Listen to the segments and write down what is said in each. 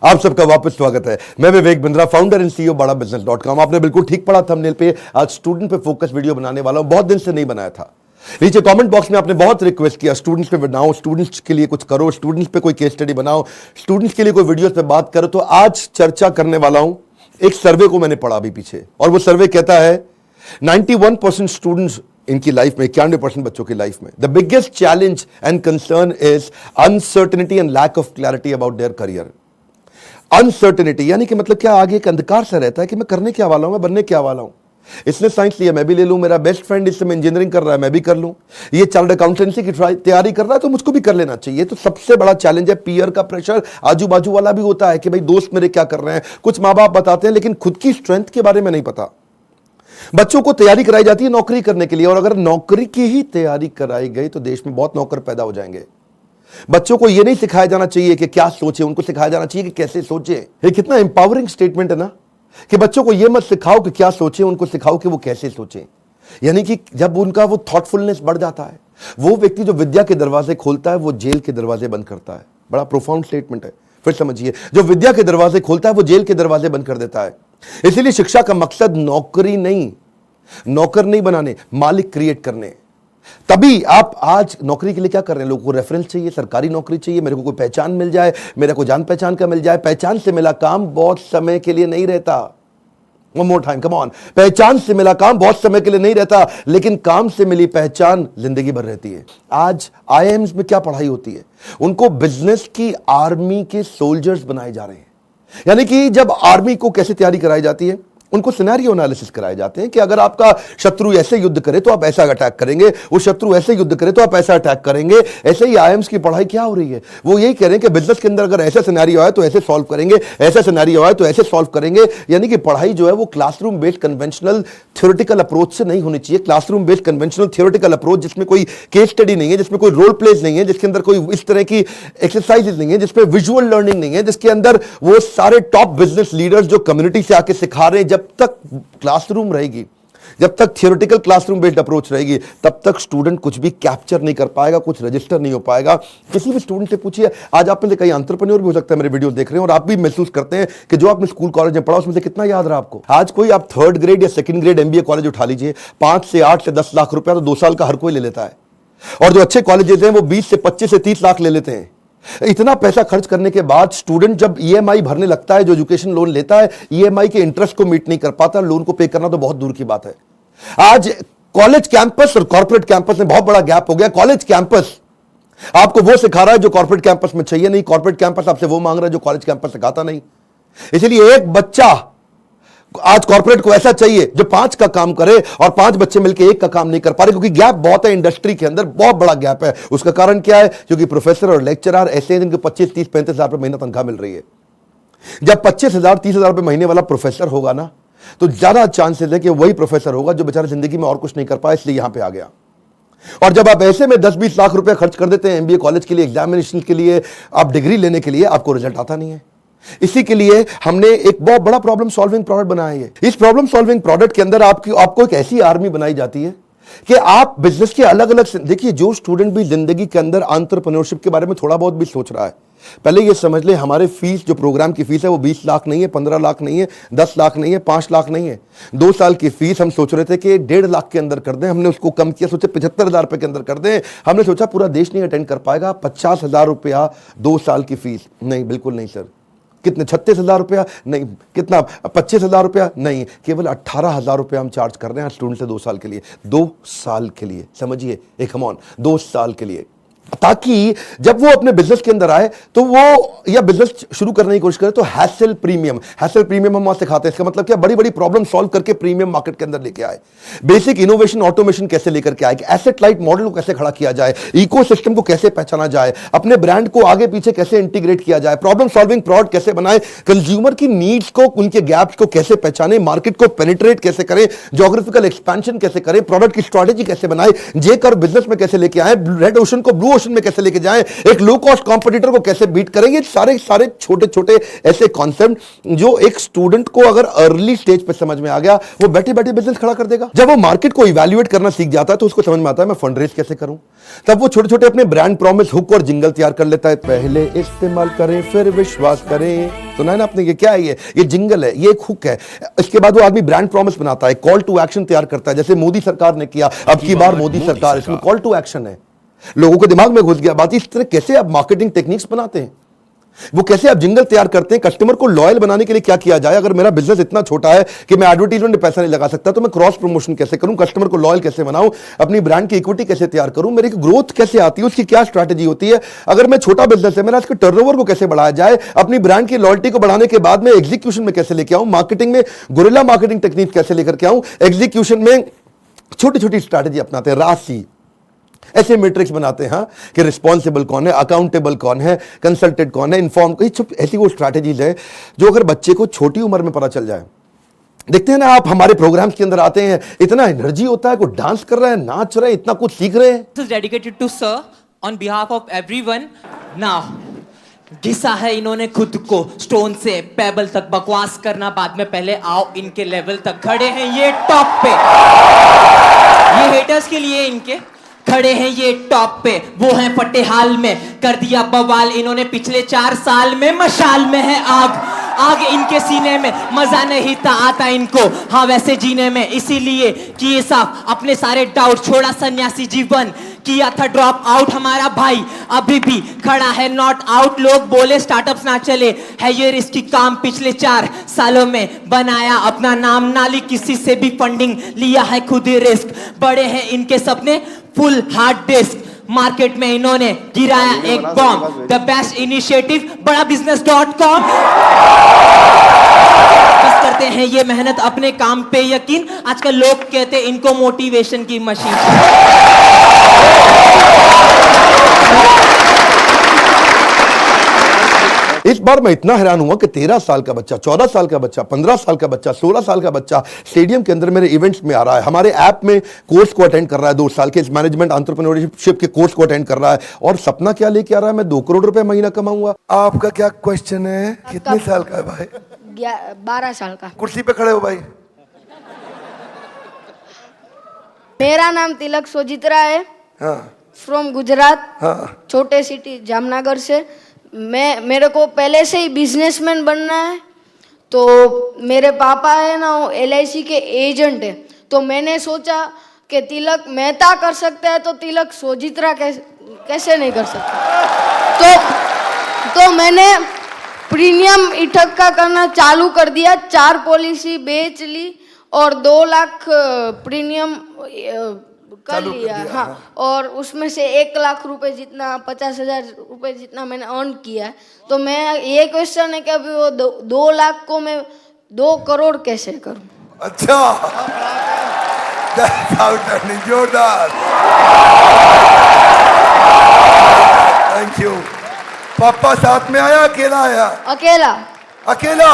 आप सबका वापस स्वागत है। मैं Vivek Bindra, founder and CEO badabusiness.com। आपने बिल्कुल ठीक पढ़ा थंबनेल पे। आज स्टूडेंट पे फोकस वीडियो बनाने वाला हूं, बहुत दिन से नहीं बनाया था। नीचे कमेंट बॉक्स में आपने बहुत रिक्वेस्ट किया स्टूडेंट्स पे बनाओ, स्टूडेंट्स के लिए कुछ करो, स्टूडेंट्स पे कोई केस स्टडी बनाओ, स्टूडेंट्स के लिए कोई वीडियोस पे बात करो। तो आज चर्चा करने वाला हूं एक सर्वे को मैंने पढ़ा अभी पीछे, और वो सर्वे कहता है 91% स्टूडेंट्स इनकी लाइफ में, 91% बच्चों की लाइफ में the biggest challenge and concern is uncertainty and lack of clarity about their career. Uncertainty यानी कि मतलब क्या, आगे एक अंधकार सा रहता है कि मैं करने क्या वाला हूं, मैं बनने क्या वाला हूं। इसने साइंस लिया, मैं भी ले लूं। मेरा बेस्ट फ्रेंड इस समय इंजीनियरिंग कर रहा है, मैं भी कर लूं। ये चार्टर्ड अकाउंटेंसी की तैयारी कर रहा है, तो मुझको भी कर लेना चाहिए। तो सबसे बड़ा चैलेंज है पीयर का प्रेशर। आजू बाजू वाला भी होता है कि भाई दोस्त मेरे क्या कर रहे हैं, कुछ माँ बाप बताते हैं, लेकिन खुद की स्ट्रेंथ के बारे में नहीं पता। बच्चों को तैयारी कराई जाती है नौकरी करने के लिए, और अगर नौकरी की ही तैयारी कराई गई तो देश में बहुत नौकर पैदा हो जाएंगे। बच्चों को यह नहीं सिखाया जाना चाहिए कि क्या सोचे, उनको सिखाया जाना चाहिए कि कैसे सोचे। ये कितना एम्पावरिंग स्टेटमेंट है ना, कि बच्चों को यह मत सिखाओ कि क्या सोचे, उनको सिखाओ कि वो कैसे सोचे। यानी कि जब उनका वो थॉटफुलनेस बढ़ जाता है, वो व्यक्ति जो विद्या के दरवाजे खोलता है वो जेल के दरवाजे बंद करता है। बड़ा प्रोफाउंड स्टेटमेंट है, फिर समझिए। जो विद्या के दरवाजे खोलता है वो जेल के दरवाजे बंद कर देता है। इसीलिए शिक्षा का मकसद नौकरी नहीं, नौकर नहीं बनाने, मालिक क्रिएट करने। तभी आप आज नौकरी के लिए क्या कर रहे हैं, लोगों को रेफरेंस चाहिए, सरकारी नौकरी चाहिए, मेरे को कोई पहचान मिल जाए, मेरे को जान पहचान का मिल जाए। पहचान से मिला काम बहुत समय के लिए नहीं रहता। One more time, come on. पहचान से मिला काम बहुत समय के लिए नहीं रहता, लेकिन काम से मिली पहचान जिंदगी भर रहती है। आज आईआईएम्स में क्या पढ़ाई होती है, उनको बिजनेस की आर्मी के सोल्जर्स बनाए जा रहे हैं। यानी कि जब आर्मी को कैसे तैयारी कराई जाती है, उनको सिनेरियो एनालिसिस कराए जाते हैं कि अगर आपका शत्रु ऐसे युद्ध करे तो आप ऐसा अटैक करेंगे, वो शत्रु ऐसे युद्ध करे तो आप ऐसा अटैक करेंगे। ऐसे ही आईएम्स की पढ़ाई क्या हो रही है, वो यही कह रहे हैं कि बिजनेस के अंदर अगर ऐसा सिनेरियो आए तो ऐसे सॉल्व करेंगे, ऐसा सिनेरियो आए तो ऐसे सॉल्व करेंगे। यानी कि पढ़ाई जो है वो classroom based conventional theoretical approach से नहीं होनी चाहिए। Classroom based conventional theoretical approach जिसमें कोई केस स्टडी नहीं है, जिसमें कोई रोल प्लेज नहीं है, जिसके अंदर कोई इस तरह की एक्सरसाइजेज नहीं है, जिसमें विजुअल लर्निंग नहीं है, जिसके अंदर वो सारे टॉप बिजनेस लीडर्स जो कम्युनिटी से आके सिखा रहे हैं। जब तक क्लासरूम रहेगी, जब तक थियोरेटिकल क्लासरूम बेस्ड अप्रोच रहेगी, तब तक स्टूडेंट कुछ भी कैप्चर नहीं कर पाएगा, कुछ रजिस्टर नहीं हो पाएगा। किसी भी स्टूडेंट से पूछिए, आज आप में से कई एंटरप्रेन्योर भी हो सकता है मेरे वीडियो देख रहे हैं, और आप भी महसूस करते हैं कि जो आपने स्कूल कॉलेज में पढ़ा उसमें से कितना याद रहा आपको। आज कोई आप 3rd ग्रेड या 2nd ग्रेड एमबीए कॉलेज उठा लीजिए, 5 से 8 से 10 लाख रुपया तो 2 साल का हर कोई ले लेता है। और जो अच्छे कॉलेजेस हैं वो 20 से 25 से 30 लाख ले लेते हैं। इतना पैसा खर्च करने के बाद स्टूडेंट जब ईएमआई भरने लगता है, जो एजुकेशन लोन लेता है, ईएमआई के इंटरेस्ट को मीट नहीं कर पाता, लोन को पे करना तो बहुत दूर की बात है। आज कॉलेज कैंपस और कॉर्पोरेट कैंपस में बहुत बड़ा गैप हो गया। कॉलेज कैंपस आपको वो सिखा रहा है जो कॉर्पोरेट कैंपस में चाहिए नहीं, कॉर्पोरेट कैंपस आपसे वो मांग रहा है जो कॉलेज कैंपस सिखाता नहीं। इसलिए एक बच्चा आज कॉर्पोरेट को ऐसा चाहिए जो 5 का काम करे, और 5 बच्चे मिलकर 1 का काम नहीं कर पा रहे, क्योंकि गैप बहुत है इंडस्ट्री के अंदर, बहुत बड़ा गैप है। उसका कारण क्या है, क्योंकि प्रोफेसर और लेक्चरर ऐसे हैं जिनको 25, 30, 35 हजार रुपए महीना तनख्वाह मिल रही है। जब 25,000, 30,000 रुपए महीने वाला प्रोफेसर होगा ना, तो ज्यादा चांसेस है कि वही प्रोफेसर होगा जो बेचारा जिंदगी में और कुछ नहीं कर पाया, इसलिए यहां पे आ गया। और जब आप ऐसे में 10-20 लाख रुपए खर्च कर देते हैं एमबीए कॉलेज के लिए, एग्जामिनेशन के लिए, आप डिग्री लेने के लिए, आपको रिजल्ट आता नहीं है। इसी के लिए हमने एक बहुत बड़ा प्रॉब्लम सॉल्विंग प्रोडक्ट बनाया है। इस प्रॉब्लम सॉल्विंग प्रोडक्ट के अंदर आपको एक ऐसी आर्मी बनाई जाती है कि आप बिजनेस के अलग अलग, देखिए जो स्टूडेंट भी जिंदगी के अंदर एंटरप्रेन्योरशिप के बारे में थोड़ा बहुत भी सोच रहा है, पहले ये समझ ले हमारे फीस, जो प्रोग्राम की फीस है वो 20 लाख नहीं है, 15 लाख नहीं है, 10 लाख नहीं है, 5 लाख नहीं है। 2 साल की फीस हम सोच रहे थे कि 1.5 लाख के अंदर कर दें, हमने उसको कम किया, सोचे 75,000 रुपए के अंदर कर दें। हमने सोचा पूरा देश नहीं अटेंड कर पाएगा, 50,000 रुपया 2 साल की फीस। नहीं, बिल्कुल नहीं सर। कितने, 36,000 रुपया? नहीं। कितना, 25,000 रुपया? नहीं, केवल 18,000 रुपया हम चार्ज कर रहे हैं स्टूडेंट से 2 साल के लिए। 2 साल के लिए, समझिए, एक कम ऑन, 2 साल के लिए, ताकि जब वो अपने बिजनेस के अंदर आए तो वो, या बिजनेस शुरू करने की कोशिश करे तो हैसल प्रीमियम हम वहां सिखाते हैं। इसका मतलब क्या, बड़ी बड़ी प्रॉब्लम सॉल्व करके प्रीमियम मार्केट के अंदर लेके आए, बेसिक इनोवेशन ऑटोमेशन कैसे लेकर के आए, एसेट लाइट मॉडल को कैसे खड़ा किया जाए, इकोसिस्टम को कैसे पहचाना जाए, अपने ब्रांड को आगे पीछे कैसे इंटीग्रेट किया जाए, प्रॉब्लम सॉल्विंग प्रोडक्ट कैसे बनाए, कंज्यूमर की नीड्स को, उनके गैप्स को कैसे पहचाने, मार्केट को पेनिट्रेट कैसे करें, ज्योग्राफिकल एक्सपेंशन कैसे करें, प्रोडक्ट की स्ट्रेटेजी कैसे बनाए, जे कर बिजनेस में कैसे लेके आए, रेड ओशन को ब्लू प्रमोशन में कैसे लेके जाएं, एक लो कॉस्ट कॉम्पिटिटर को कैसे बीट करेंगे, सारे सारे छोटे छोटे ऐसे कॉन्सेप्ट जो एक स्टूडेंट को अगर अर्ली स्टेज पे समझ में आ गया, वो बैठे बैठे बिजनेस खड़ा कर देगा। जब वो मार्केट को इवैल्यूएट करना सीख जाता है तो उसको समझ में आता है मैं फंड रेज कैसे करूं। तब वो छोटे छोटे अपने ब्रांड प्रॉमिस, हुक और जिंगल तैयार कर लेता है। पहले इस्तेमाल करें फिर विश्वास करें, सुना है ना आपने? ये क्या है? ये जिंगल है, ये एक हुक है। इसके बाद वो आदमी ब्रांड प्रॉमिस बनाता है, कॉल टू एक्शन तैयार करता है, जैसे मोदी सरकार ने किया, अब की बार मोदी सरकार, इसमें कॉल टू एक्शन है। लोगों के दिमाग में घुस गया बात। इस तरह कैसे आप मार्केटिंग टेक्निक्स बनाते हैं, वो कैसे आप जिंगल तैयार करते हैं, कस्टमर को लॉयल बनाने के लिए क्या किया जाए। अगर मेरा बिजनेस इतना छोटा है कि मैं एडवर्टाइजमेंट में पैसा नहीं लगा सकता, तो मैं क्रॉस प्रमोशन कैसे करूं, कस्टमर को लॉयल कैसे बनाऊं, अपनी ब्रांड की इक्विटी कैसे तैयार करूं, मेरी ग्रोथ कैसे आती है, उसकी क्या स्ट्रैटेजी होती है। अगर मैं छोटा बिजनेस है, मेरा इसके टर्नओवर को कैसे बढ़ाया जाए, अपनी ब्रांड की लॉयल्टी को बढ़ाने के बाद में एग्जीक्यूशन में कैसे लेके आऊं, मार्केटिंग में गुरिल्ला मार्केटिंग टेक्निक कैसे लेकर के आऊं, एग्जीक्यूशन में छोटी छोटी स्ट्रैटेजी अपनाते हैं, राशि ऐसे मैट्रिक्स बनाते हैं कि रिस्पॉन्सिबल कौन है, अकाउंटेबल कौन है, कंसल्टेड कौन है, इन्फॉर्म, ऐसी वो स्ट्रैटेजीज है जो अगर बच्चे को छोटी उम्र में पता चल जाए। देखते हैं ना आप, हमारे प्रोग्राम्स के अंदर आते हैं, इतना एनर्जी होता है, कोई डांस कर रहा है, नाच रहे हैं, इतना कुछ सीख रहे हैं। This is dedicated to sir on behalf of everyone. Now, घिसा है इन्होंने खुद को स्टोन से पेबल तक, बकवास करना बाद में, पहले आओ इनके लेवल तक। खड़े हैं ये टॉप पे, ये हेटर्स के लिए इनके खड़े हैं ये टॉप पे, वो हैं फटे हाल में, कर दिया बवाल इन्होंने पिछले 4 साल में। मशाल में है आग, आग इनके सीने में, मजा नहीं था आता इनको हाँ वैसे जीने में, इसीलिए किए साफ अपने सारे डाउट, छोड़ा सन्यासी जीवन, किया था ड्रॉप आउट हमारा भाई, अभी भी खड़ा है नॉट आउट। लोग बोले स्टार्टअप्स ना चले, है ये रिस्की काम, पिछले 4 सालों में बनाया अपना नाम, नाली किसी से भी फंडिंग लिया है खुद ही रिस्क, बड़े हैं इनके सपने फुल हार्ड डिस्क, मार्केट में इन्होंने गिराया एक बॉम्ब, द बेस्ट इनिशिएटिव बड़ा business.com। बस करते हैं ये मेहनत अपने काम पे यकीन, आजकल लोग कहते इनको मोटिवेशन की मशीन। इस बार मैं इतना हैरान हुआ कि 13 साल का बच्चा, 14 साल का बच्चा, 15 साल का बच्चा, 16 साल का बच्चा स्टेडियम के अंदर मेरे इवेंट्स में आ रहा है, हमारे ऐप में कोर्स को अटेंड कर रहा है, 2 साल के मैनेजमेंट एंटरप्रेन्योरशिप के कोर्स को अटेंड कर रहा है, और सपना क्या लेके आ रहा है, मैं 2 करोड़ रुपए महीना कमाऊंगा। आपका क्या क्वेश्चन है? कितने साल का है भाई? 12 साल का। कुर्सी पे खड़े हो भाई। मेरा नाम तिलक सोजित्रा है, फ्रॉम गुजरात, छोटे सिटी जामनगर से। मेरे को पहले से ही बिजनेसमैन बनना है, तो मेरे पापा है ना वो LIC के एजेंट है, तो मैंने सोचा कि तिलक मेहता कर सकता है तो तिलक सोजित्रा कैसे नहीं कर सकता। तो मैंने प्रीमियम इकट्ठा करना चालू कर दिया, 4 पॉलिसी बेच ली और 2 लाख प्रीमियम कर लिया। हाँ, और उसमें से 1 लाख रुपए जितना, 50,000 रुपए जितना मैंने अर्न किया है। तो मैं ये क्वेश्चन है कि अभी वो 2 लाख को मैं 2 करोड़ कैसे करूं? अच्छा, जोरदार, थैंक यू। पापा साथ में आया, अकेला आया? अकेला। अकेला।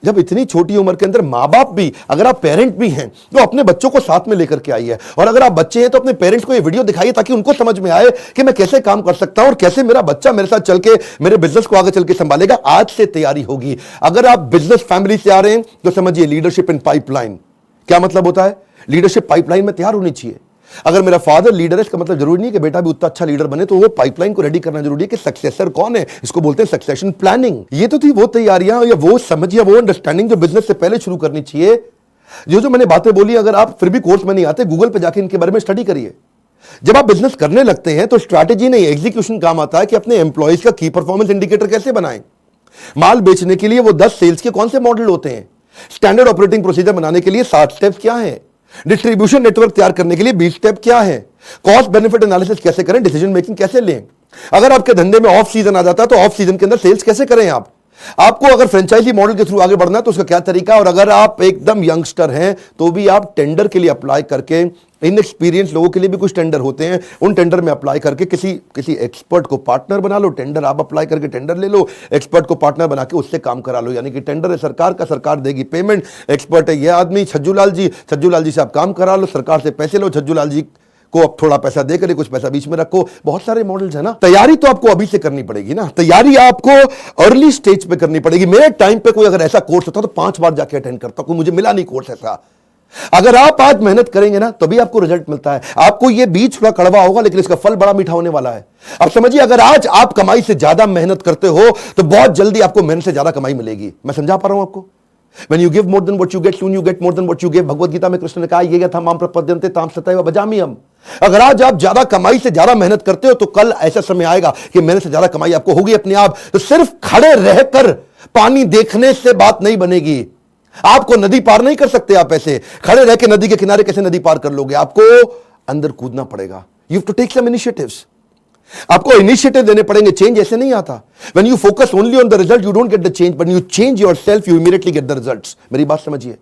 जब इतनी छोटी उम्र के अंदर माँ बाप भी, अगर आप पेरेंट भी हैं तो अपने बच्चों को साथ में लेकर के आइए, और अगर आप बच्चे हैं तो अपने पेरेंट्स को ये वीडियो दिखाइए ताकि उनको समझ में आए कि मैं कैसे काम कर सकता हूं और कैसे मेरा बच्चा मेरे साथ चल के मेरे बिजनेस को आगे चल के संभालेगा। आज से तैयारी होगी। अगर आप बिजनेस फैमिली से आ रहे हैं तो समझिए लीडरशिप इन पाइपलाइन। क्या मतलब होता है? लीडरशिप पाइपलाइन में तैयार होनी चाहिए। अगर मेरा फादर लीडर है, इसका मतलब जरूरी नहीं कि बेटा भी उतना अच्छा लीडर बने, तो वो पाइपलाइन को रेडी करना जरूरी है कि सक्सेसर कौन है, इसको बोलते हैं सक्सेशन प्लानिंग। ये तो थी वो तैयारियां या वो समझ या वो अंडरस्टैंडिंग जो बिजनेस से पहले शुरू करनी चाहिए। जो मैंने बातें बोली, अगर आप फिर भी कोर्स में नहीं आते, गूगल पे जाके इनके बारे में स्टडी करिए। जब आप बिजनेस करने लगते हैं तो स्ट्रैटेजी नहीं, एग्जीक्यूशन काम आता है कि अपने एम्प्लॉइज का की परफॉर्मेंस इंडिकेटर कैसे बनाएं। माल बेचने के लिए वो 10 सेल्स के कौन से मॉडल होते हैं, स्टैंडर्ड ऑपरेटिंग प्रोसीजर बनाने के लिए 60 स्टेप्स क्या है, डिस्ट्रीब्यूशन नेटवर्क तैयार करने के लिए 20 स्टेप क्या है, कॉस्ट बेनिफिट एनालिसिस कैसे करें, डिसीजन मेकिंग कैसे लें। अगर आपके धंधे में ऑफ सीजन आ जाता है तो ऑफ सीजन के अंदर सेल्स कैसे करें आप। आपको अगर फ्रेंचाइजी मॉडल के थ्रू आगे बढ़ना है तो उसका क्या तरीका है, और अगर आप एकदम यंगस्टर हैं तो भी आप टेंडर के लिए अप्लाई करके, इनएक्सपीरियंस लोगों के लिए भी कुछ टेंडर होते हैं, उन टेंडर में अप्लाई करके किसी एक्सपर्ट को पार्टनर बना लो। टेंडर आप अप्लाई करके टेंडर ले लो, एक्सपर्ट को पार्टनर बना के उससे काम करा लो। यानी कि टेंडर है सरकार का, सरकार देगी पेमेंट, एक्सपर्ट है ये आदमी छज्जू लाल जी से आप काम करा लो, सरकार से पैसे लो, छज्जू लाल जी को अब थोड़ा पैसा देकर कुछ पैसा बीच में रखो। बहुत सारे मॉडल्स है ना। तैयारी तो आपको अभी से करनी पड़ेगी ना, तैयारी आपको अर्ली स्टेज पे करनी पड़ेगी। मेरे टाइम पे कोई अगर ऐसा कोर्स होता तो 5 बार जाके अटेंड करता, कोई मुझे मिला नहीं कोर्स ऐसा। अगर आप आज मेहनत करेंगे ना तभी आपको रिजल्ट मिलता है। आपको ये बीज थोड़ा कड़वा होगा लेकिन इसका फल बड़ा मीठा होने वाला है। अब समझिए, अगर आज आप कमाई से ज्यादा मेहनत करते हो तो बहुत जल्दी आपको मेहनत से ज्यादा कमाई मिलेगी। मैं समझा पा रहा हूं आपको? When you give more than what you get, soon you get more than what you give। Bhagavad Gita में कृष्ण ने कहा, ये था माम प्रपद्यन्ते ताम सतैव भजाम्यहम्। अगर आज आप ज्यादा कमाई से ज्यादा मेहनत करते हो तो कल ऐसा समय आएगा कि मेहनत से ज्यादा कमाई आपको होगी अपने आप। तो सिर्फ खड़े रहकर पानी देखने से बात नहीं बनेगी। आपको नदी पार नहीं कर सकते आप ऐसे खड़े रह के। नदी के किनारे कैसे नदी पार कर लोगे? आपको अंदर कूदना पड़ेगा। You have to take some initiatives. आपको इनिशिएटिव देने पड़ेंगे। चेंज ऐसे नहीं आता। When you focus only on the result, you don't get the change. But you change yourself, you immediately get the results. मेरी बात समझिए।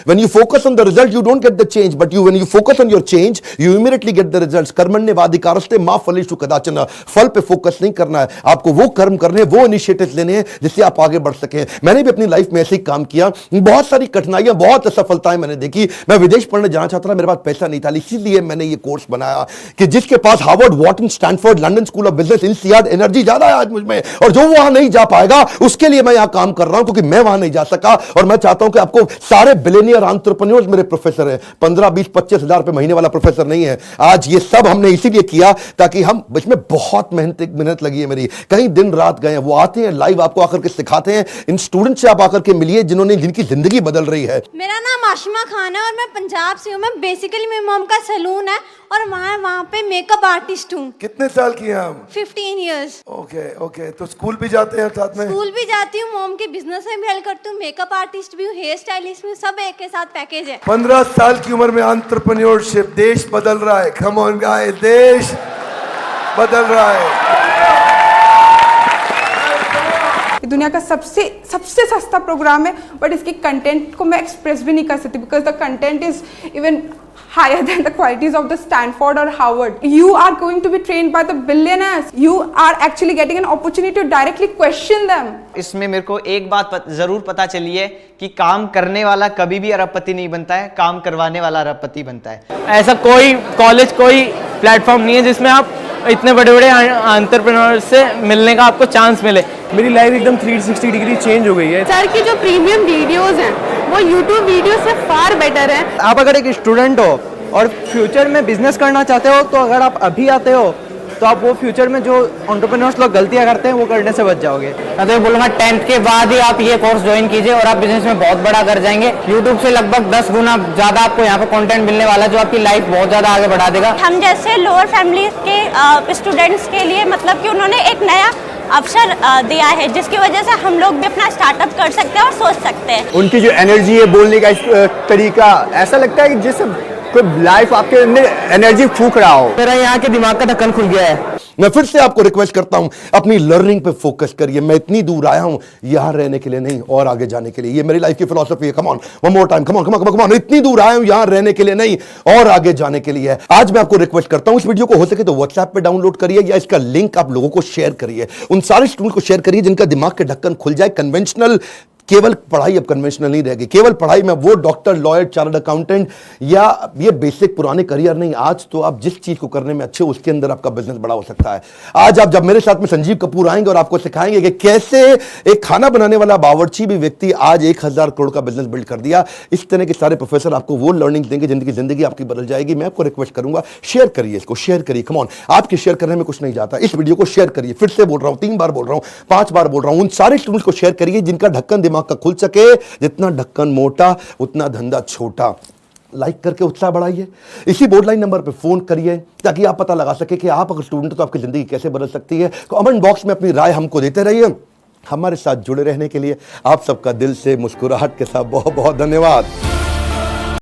When you focus on the result, you don't get the change. But when you focus on your change, you immediately get the results. कर्मण्येवाधिकारस्ते मा फलेषु कदाचन। फल पे focus नहीं करना है आपको, वो कर्म करने, वो इनिशिएटिव लेने हैं जिससे आप आगे बढ़ सकें। मैंने भी अपनी लाइफ में ऐसे ही काम किया। बहुत सारी कठिनाइयां, बहुत असफलताएं मैंने देखी। मैं विदेश पढ़ने जाना चाहता था, मेरे पास पैसा नहीं था, इसीलिए मैंने ये कोर्स बनाया कि जिसके पास Harvard, Wharton, Stanford, London school of business, INSEAD, energy ज्यादा है आज मुझ में, और जो वहां नहीं जा पाएगा उसके लिए मैं यहां काम कर रहा हूं, क्योंकि मैं वहां नहीं जा सका। और मैं चाहता हूं कि आपको सारे बिलियनियर एंटरप्रेन्योर्स मेरे प्रोफेसर हैं। 15, 20, 25 हजार रुपए महीने वाला प्रोफेसर नहीं है। आज ये सब हमने इसीलिए किया ताकि हम, इसमें बहुत मेहनत लगी है मेरी, कहीं दिन रात गए हैं। वो आते हैं लाइव, आपको आकर के सिखाते हैं। इन स्टूडेंट से आप आकर के मिलिए जिनकी जिंदगी बदल रही है। मेरा नाम आशिमा खान है और मैं पंजाब से हूँ। मैं बेसिकली, मेरी मॉम का सैलून है और वहाँ पे मेकअप आर्टिस्ट हूँ। कितने साल की हैं आप? 15 इयर्स। ओके। तो स्कूल भी जाते हैं साथ में? स्कूल भी जाती हूँ, मॉम के बिजनेस में भी हेल्प करती हूँ, मेकअप आर्टिस्ट भी हूँ, हेयर स्टाइलिस्ट भी हूँ, सब एक के साथ पैकेज है। 15 साल की उम्र में एंटरप्रेन्योरशिप, देश बदल रहा है। कम ऑन गाइस, देश बदल रहा है। दुनिया का सबसे सस्ता प्रोग्राम है, बट इसके कंटेंट को मैं एक्सप्रेस भी नहीं कर सकती because the content is even higher than the qualities of the Stanford or Harvard. You are going to be trained by the billionaires. You are actually getting an opportunity to directly question them. इसमें मेरे को एक बात जरूर पता चली है कि काम करने वाला कभी भी अरबपति नहीं बनता है, काम करवाने वाला अरबपति बनता है। ऐसा कोई कॉलेज, कोई प्लेटफॉर्म नहीं है जिसमें आप इतने बड़े बड़े एंटरप्रेन्योर से मिलने का आपको चांस मिले। मेरी लाइफ एकदम 360 डिग्री चेंज हो गई है। सर की जो प्रीमियम वीडियोस हैं वो यूट्यूब वीडियो से फार बेटर है। आप अगर एक स्टूडेंट हो और फ्यूचर में बिजनेस करना चाहते हो तो अगर आप अभी आते हो तो आप वो फ्यूचर में जो एंटरप्रेन्योर्स लोग गलतियां करते हैं वो करने से बच जाओगे। मैं तो बोलूँगा 10th के बाद ही आप ये कोर्स ज्वाइन कीजिए और आप बिजनेस में बहुत बड़ा कर जाएंगे। यूट्यूब से लगभग 10 गुना ज़्यादा आपको यहाँ पे कंटेंट मिलने वाला है जो आपकी लाइफ बहुत ज़्यादा आगे बढ़ा देगा। हम जैसे लोअर फैमिली के स्टूडेंट्स के लिए मतलब कि उन्होंने एक नया अवसर दिया है जिसकी वजह से हम लोग भी अपना स्टार्टअप कर सकते हैं और सोच सकते हैं। उनकी जो एनर्जी है, बोलने का तरीका, ऐसा लगता है कि जैसे कोई लाइफ आपके अंदर एनर्जी फूंक रहा हो। मेरा यहाँ के दिमाग का ढक्कन खुल गया है। मैं फिर से आपको रिक्वेस्ट करता हूं, अपनी लर्निंग पे फोकस करिए। मैं इतनी दूर आया हूं यहां रहने के लिए नहीं, और आगे जाने के लिए। ये मेरी लाइफ की फिलॉसफी है। Come on, one more time, come on. इतनी दूर आया हूं यहां रहने के लिए नहीं, और आगे जाने के लिए है। आज मैं आपको रिक्वेस्ट करता हूं, इस वीडियो को हो सके तो व्हाट्सएप पे डाउनलोड करिए या इसका लिंक आप लोगों को शेयर करिए। उन सारे स्टूडेंट को शेयर करिए जिनका दिमाग के ढक्कन खुल जाए। कन्वेंशनल केवल पढ़ाई अब कन्वेंशनल नहीं रहेगी। केवल पढ़ाई में वो डॉक्टर, लॉयर, चार्टर्ड अकाउंटेंट या ये बेसिक पुराने करियर नहीं। आज तो आप जिस चीज को करने में अच्छे, उसके अंदर आपका बिजनेस बड़ा हो सकता है। आज आप जब मेरे साथ में संजीव कपूर आएंगे और आपको सिखाएंगे कि कैसे एक खाना बनाने वाला बावर्ची भी व्यक्ति आज 1000 करोड़ का बिजनेस बिल्ड कर दिया। इस तरह के सारे प्रोफेसर आपको वो लर्निंग देंगे जिनकी जिंदगी आपकी बदल जाएगी। मैं आपको रिक्वेस्ट करूंगा, शेयर करिए इसको, शेयर करिए। कम ऑन, आपके शेयर करने में कुछ नहीं जाता। इस वीडियो को शेयर करिए। फिर से बोल रहा हूं, 3 बार बोल रहा हूं, 5 बार बोल रहा हूं। उन सारे स्टूडेंट्स को शेयर करिए जिनका ढक्कन दिमाग का खुल सके। जितना ढक्कन मोटा उतना धंधा छोटा। लाइक करके उत्साह बढ़ाइए। इसी बोर्ड लाइन नंबर पे फोन करिए ताकि आप पता लगा सके कि आप अगर स्टूडेंट हो तो आपकी जिंदगी कैसे बदल सकती है। कमेंट बॉक्स में अपनी राय हमको देते रहिए। हमारे साथ जुड़े रहने के लिए आप सबका दिल से मुस्कुराहट के साथ बहुत बहुत धन्यवाद।